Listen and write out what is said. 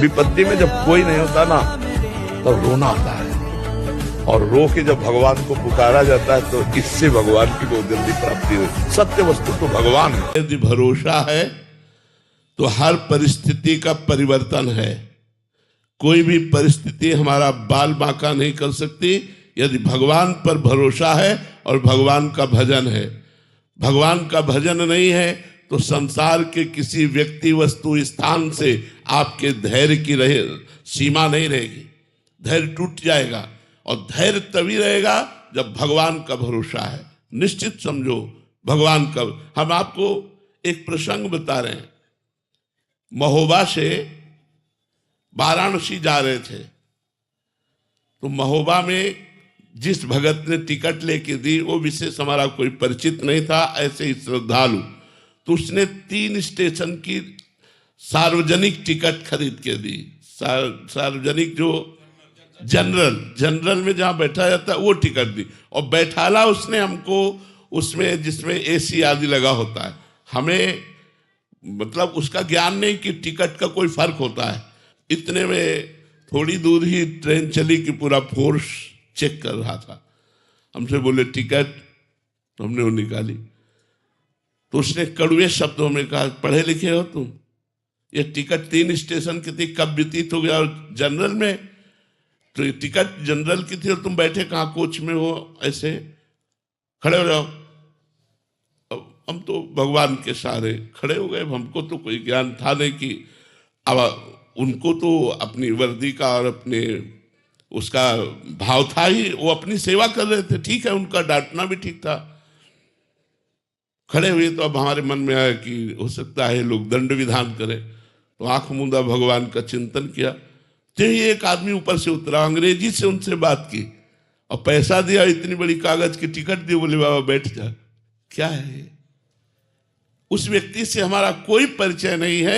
विपत्ति में जब कोई नहीं होता ना तब रोना आता है, और रो के जब भगवान को पुकारा जाता है तो इससे भगवान की बहुत जल्दी प्राप्ति होती है। सत्य वस्तु तो भगवान है। यदि भरोसा है तो हर परिस्थिति का परिवर्तन है। कोई भी परिस्थिति हमारा बाल बांका नहीं कर सकती यदि भगवान पर भरोसा है और भगवान का भजन है। भगवान का भजन नहीं है तो संसार के किसी व्यक्ति वस्तु स्थान से आपके धैर्य की सीमा नहीं रहेगी। धैर्य टूट जाएगा, और धैर्य तभी रहेगा जब भगवान का भरोसा है। निश्चित समझो भगवान का। हम आपको एक प्रसंग बता रहे हैं। महोबा से वाराणसी जा रहे थे, तो महोबा में जिस भगत ने टिकट लेके दी वो विशेष हमारा कोई परिचित नहीं था, ऐसे ही श्रद्धालु। तो उसने 3 स्टेशन की सार्वजनिक टिकट खरीद के दी। सार्वजनिक जो जनरल में जहां बैठा जाता है वो टिकट दी, और बैठाला उसने हमको उसमें जिसमें एसी आदि लगा होता है। हमें मतलब उसका ज्ञान नहीं कि टिकट का कोई फर्क होता है। इतने में थोड़ी दूर ही ट्रेन चली कि पूरा फोर्स चेक कर रहा था। हमसे बोले टिकट, तो हमने वो निकाली। तो उसने कड़वे शब्दों में कहा, पढ़े लिखे हो तुम? ये टिकट 3 स्टेशन की थी, कब व्यतीत हो गया? और जनरल में तो ये टिकट जनरल की थी और तुम बैठे कहाँ कोच में हो? ऐसे खड़े हो जाओ। अब हम तो भगवान के सहारे खड़े हो गए। हमको तो कोई ज्ञान था नहीं कि अब उनको तो अपनी वर्दी का और अपने उसका भाव था ही, वो अपनी सेवा कर रहे थे। ठीक है, उनका डांटना भी ठीक था। खड़े हुए तो अब हमारे मन में आया कि हो सकता है लोग दंड विधान करें, तो आंख मूंदा भगवान का चिंतन किया। तो ये एक आदमी ऊपर से उतरा, अंग्रेजी से उनसे बात की और पैसा दिया, इतनी बड़ी कागज की टिकट दी। बोले बाबा बैठ जा। क्या है? उस व्यक्ति से हमारा कोई परिचय नहीं है।